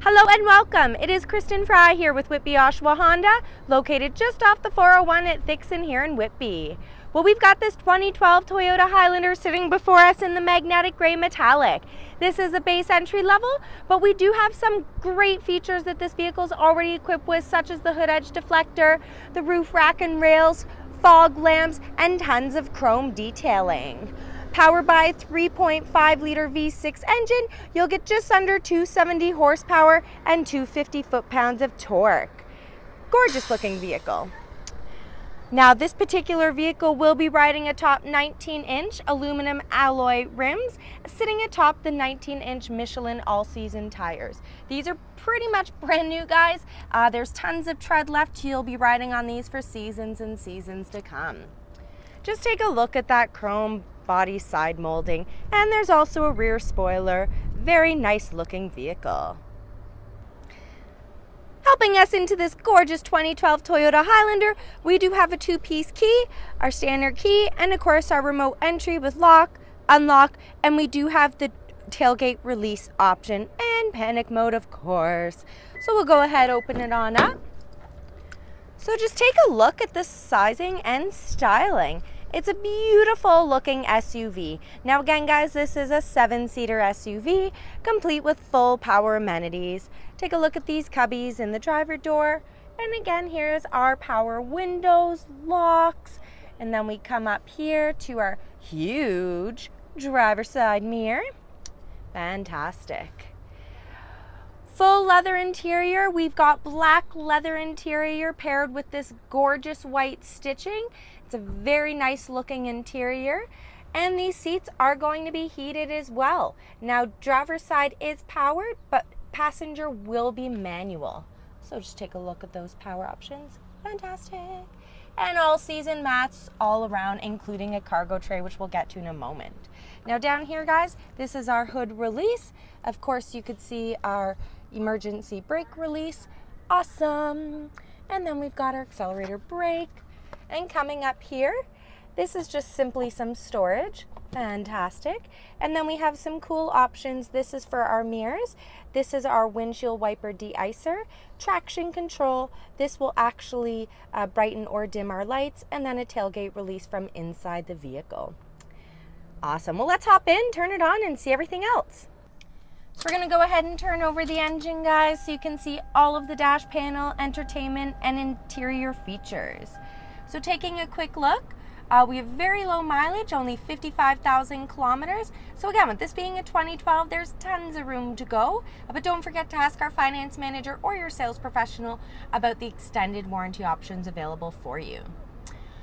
Hello and welcome. It is Kristen Fry here with WHITBY OSHAWA Honda, located just off the 401 at Thickson here in Whitby. Well, we've got this 2012 Toyota Highlander sitting before us in the magnetic gray metallic. This is a base entry level, but we do have some great features that this vehicle is already equipped with, such as the hood edge deflector, the roof rack and rails, fog lamps, and tons of chrome detailing. Powered by a 3.5 liter V6 engine, you'll get just under 270 horsepower and 250 foot-pounds of torque. Gorgeous looking vehicle. Now this particular vehicle will be riding atop 19-inch aluminum alloy rims, sitting atop the 19-inch Michelin all-season tires. These are pretty much brand new, guys. There's tons of tread left. You'll be riding on these for seasons and seasons to come. Just take a look at that chrome body side molding, and there's also a rear spoiler. Very nice looking vehicle. Helping us into this gorgeous 2012 Toyota Highlander, we do have a two-piece key, our standard key, and of course our remote entry with lock, unlock, and we do have the tailgate release option and panic mode, of course. So we'll go ahead, open it on up. So just take a look at the sizing and styling. It's a beautiful looking SUV. Now again, guys, this is a 7-seater SUV, complete with full power amenities. Take a look at these cubbies in the driver door. And again, here's our power windows, locks, and then we come up here to our huge driver's side mirror. Fantastic. Full leather interior. We've got black leather interior paired with this gorgeous white stitching. It's a very nice looking interior, and these seats are going to be heated as well. Now driver's side is powered, but passenger will be manual. So just take a look at those power options. Fantastic. And all season mats all around, including a cargo tray, which we'll get to in a moment. Now down here, guys, this is our hood release. Of course, you could see our emergency brake release. Awesome. And then we've got our accelerator brake. And coming up here, this is just simply some storage. Fantastic. And then we have some cool options. This is for our mirrors. This is our windshield wiper de-icer, traction control. This will actually brighten or dim our lights, and then a tailgate release from inside the vehicle. Awesome. Well, let's hop in, turn it on, and see everything else. So we're going to go ahead and turn over the engine, guys, so you can see all of the dash panel, entertainment, and interior features. So taking a quick look, we have very low mileage, only 55,000 kilometers. So again, with this being a 2012, there's tons of room to go. But don't forget to ask our finance manager or your sales professional about the extended warranty options available for you.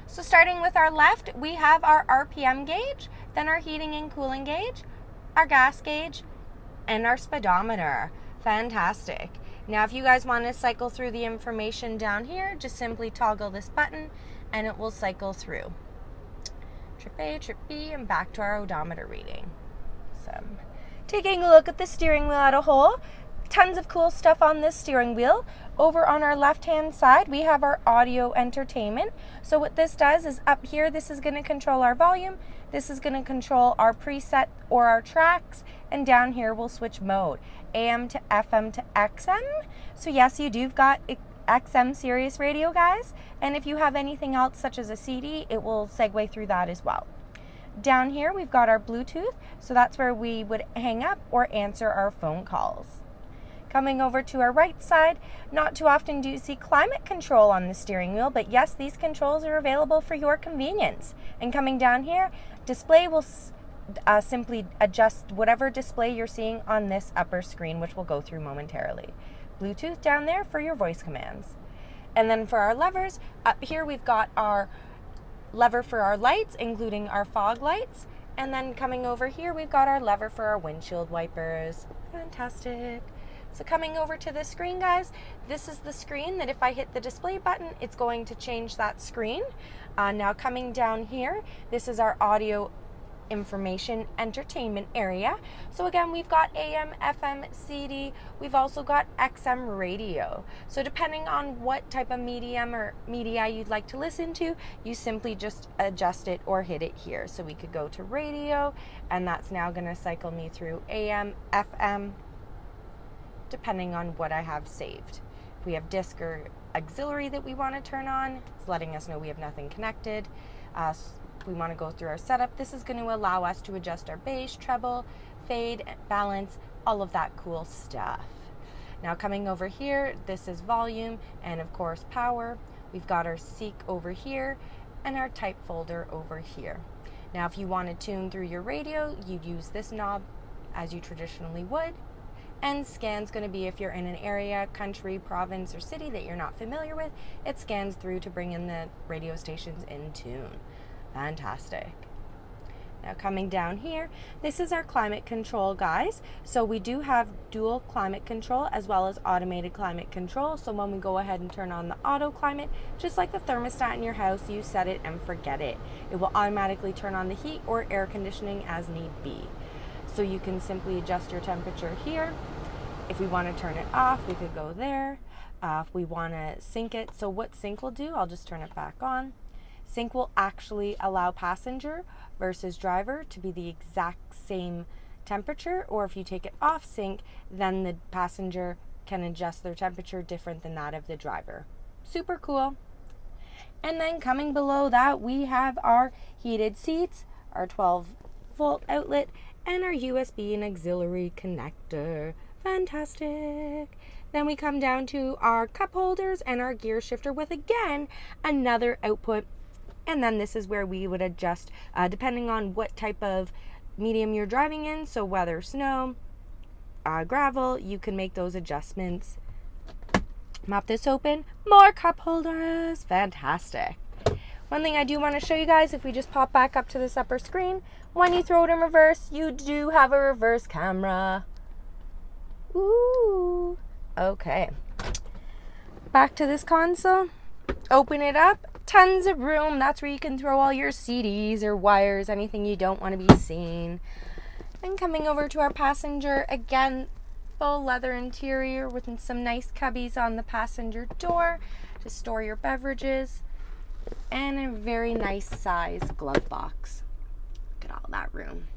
So starting with our left, we have our RPM gauge, then our heating and cooling gauge, our gas gauge, and our speedometer. Fantastic. Now if you guys want to cycle through the information down here, just simply toggle this button and it will cycle through. Trip A, trip B, and back to our odometer reading. So taking a look at the steering wheel as a whole, tons of cool stuff on this steering wheel. Over on our left hand side, we have our audio entertainment. So what this does is up here, this is going to control our volume. This is going to control our preset or our tracks. And down here, we'll switch mode, AM to FM to XM. So yes, you've got XM Sirius radio, guys. And if you have anything else, such as a CD, it will segue through that as well. Down here, we've got our Bluetooth. So that's where we would hang up or answer our phone calls. Coming over to our right side, not too often do you see climate control on the steering wheel, but yes, these controls are available for your convenience. And coming down here, display will simply adjust whatever display you're seeing on this upper screen, which we'll go through momentarily. Bluetooth down there for your voice commands. And then for our levers, up here we've got our lever for our lights, including our fog lights. And then coming over here, we've got our lever for our windshield wipers. Fantastic. So coming over to the screen, guys, this is the screen that if I hit the display button, it's going to change that screen. Now coming down here, this is our audio information entertainment area. So again, we've got AM, FM, CD. We've also got XM radio. So depending on what type of medium or media you'd like to listen to, you simply just adjust it or hit it here. So we could go to radio, and that's now going to cycle me through AM, FM, depending on what I have saved. If we have disc or auxiliary that we want to turn on, it's letting us know we have nothing connected. If we want to go through our setup, this is going to allow us to adjust our bass, treble, fade, balance, all of that cool stuff. Now coming over here, this is volume and of course power. We've got our seek over here and our type folder over here. Now if you want to tune through your radio, you'd use this knob as you traditionally would. And scan's going to be if you're in an area, country, province, or city that you're not familiar with, it scans through to bring in the radio stations in tune. Fantastic. Now coming down here, this is our climate control, guys. So we do have dual climate control as well as automated climate control. So when we go ahead and turn on the auto climate, just like the thermostat in your house, you set it and forget it. It will automatically turn on the heat or air conditioning as need be. So you can simply adjust your temperature here. If we want to turn it off, we could go there. If we want to sync it, so what sync will do, I'll just turn it back on. Sync will actually allow passenger versus driver to be the exact same temperature, or if you take it off sync, then the passenger can adjust their temperature different than that of the driver. Super cool. And then coming below that, we have our heated seats, our 12-volt outlet, and our USB and auxiliary connector. Fantastic. Then we come down to our cup holders and our gear shifter with, again, another output. And then this is where we would adjust depending on what type of medium you're driving in. So whether snow, gravel, you can make those adjustments. Mop this open, more cup holders. Fantastic. One thing I do want to show you guys, if we just pop back up to this upper screen, when you throw it in reverse, you do have a reverse camera. Ooh. Okay. Back to this console. Open it up. Tons of room. That's where you can throw all your CDs or wires, anything you don't want to be seen. And coming over to our passenger, again, full leather interior with some nice cubbies on the passenger door to store your beverages, and a very nice size glove box. Look at all that room.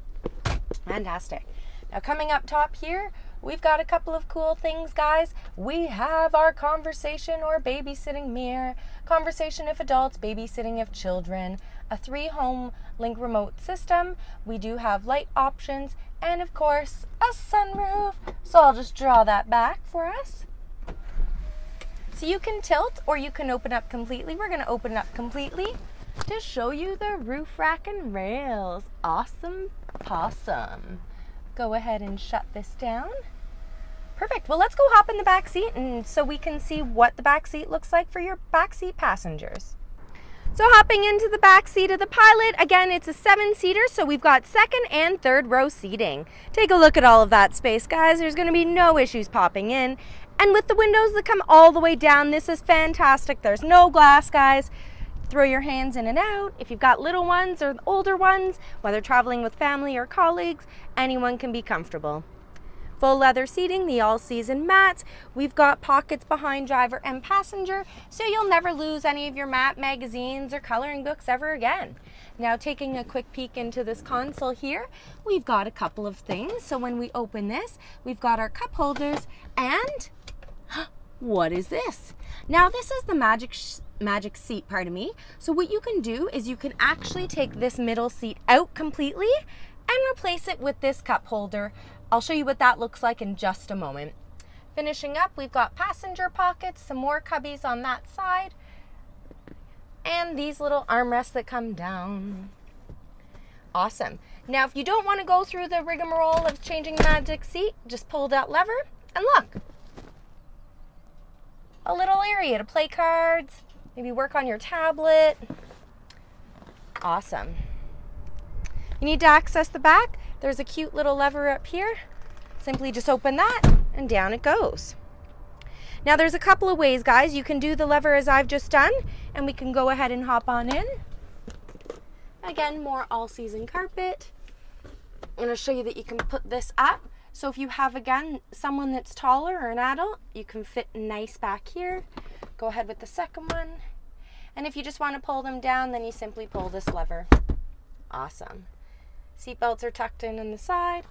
Fantastic. Now coming up top here, we've got a couple of cool things, guys. We have our conversation or babysitting mirror, conversation if adults, babysitting if children, a 3-home link remote system. We do have light options, and of course, a sunroof. So I'll just draw that back for us. So you can tilt or you can open up completely. We're gonna open up completely to show you the roof rack and rails. Awesome possum. Go ahead and shut this down. Perfect. Well, let's go hop in the back seat and so we can see what the back seat looks like for your back seat passengers. So hopping into the back seat of the Pilot, again, it's a 7-seater, so we've got second and third row seating. Take a look at all of that space, guys. There's going to be no issues popping in. And with the windows that come all the way down, this is fantastic. There's no glass, guys. Throw your hands in and out. If you've got little ones or older ones, whether traveling with family or colleagues, anyone can be comfortable. Full leather seating, the all-season mats. We've got pockets behind driver and passenger, so you'll never lose any of your map, magazines, or coloring books ever again. Now taking a quick peek into this console here, we've got a couple of things. So when we open this, we've got our cup holders, and what is this? Now this is the magic seat, pardon me. So what you can do is you can actually take this middle seat out completely and replace it with this cup holder. I'll show you what that looks like in just a moment. Finishing up, we've got passenger pockets, some more cubbies on that side, and these little armrests that come down. Awesome. Now, if you don't want to go through the rigmarole of changing the magic seat, just pull that lever and look. A little area to play cards, maybe work on your tablet. Awesome. You need to access the back. There's a cute little lever up here. Simply just open that and down it goes. Now there's a couple of ways, guys. You can do the lever as I've just done, and we can go ahead and hop on in. Again, more all-season carpet. I'm going to show you that you can put this up. So if you have, again, someone that's taller or an adult, you can fit nice back here. Go ahead with the second one. And if you just want to pull them down, then you simply pull this lever. Awesome. Seat belts are tucked in on the side.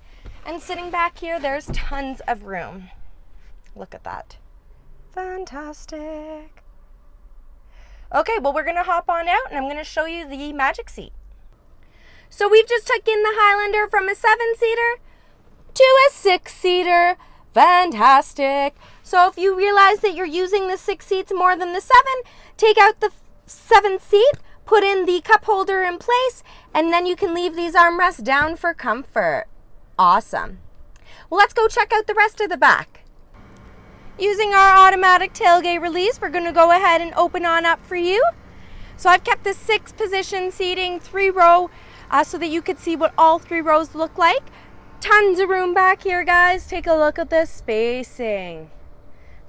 And sitting back here, there's tons of room. Look at that. Fantastic. Okay, well, we're gonna hop on out and I'm gonna show you the magic seat. So we've just taken the Highlander from a 7-seater to a 6-seater. Fantastic. So if you realize that you're using the 6 seats more than the 7, take out the 7th seat, put in the cup holder in place, and then you can leave these armrests down for comfort. Awesome. Well, let's go check out the rest of the back. Using our automatic tailgate release, we're going to go ahead and open on up for you. So I've kept the 6-position seating, 3-row, so that you could see what all 3 rows look like. Tons of room back here, guys. Take a look at this spacing.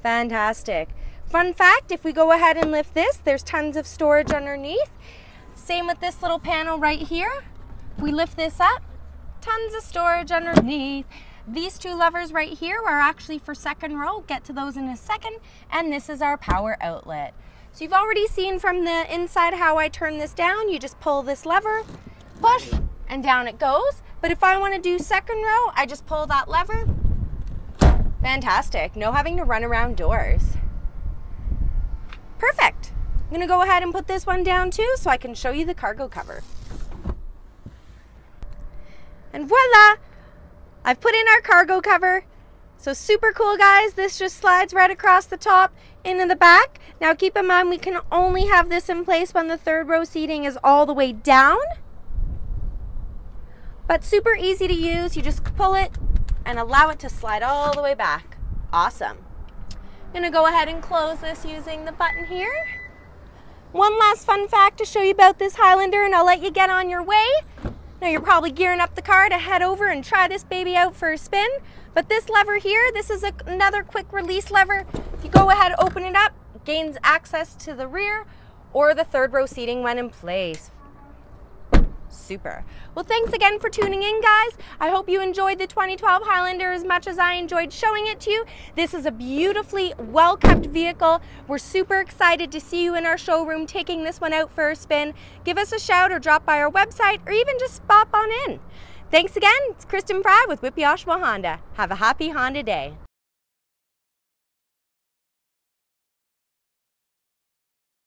Fantastic. Fun fact, if we go ahead and lift this, there's tons of storage underneath. Same with this little panel right here. If we lift this up, tons of storage underneath. These 2 levers right here are actually for 2nd row. Get to those in a second. And this is our power outlet. So you've already seen from the inside how I turn this down. You just pull this lever, push, and down it goes. But if I want to do 2nd row, I just pull that lever. Fantastic. No having to run around doors. Perfect. I'm going to go ahead and put this one down too so I can show you the cargo cover. And voila! I've put in our cargo cover. So super cool, guys. This just slides right across the top into the back. Now keep in mind we can only have this in place when the 3rd row seating is all the way down. But super easy to use. You just pull it and allow it to slide all the way back. Awesome. I'm gonna go ahead and close this using the button here. One last fun fact to show you about this Highlander and I'll let you get on your way. Now you're probably gearing up the car to head over and try this baby out for a spin. But this lever here, this is another quick release lever. If you go ahead, open it up, it gains access to the rear or the 3rd row seating when in place. Super. Well, thanks again for tuning in, guys. I hope you enjoyed the 2012 Highlander as much as I enjoyed showing it to you. This is a beautifully well-kept vehicle. We're super excited to see you in our showroom taking this one out for a spin. Give us a shout or drop by our website or even just pop on in. Thanks again. It's Kristen Fry with WHITBY OSHAWA Honda. Have a happy Honda day.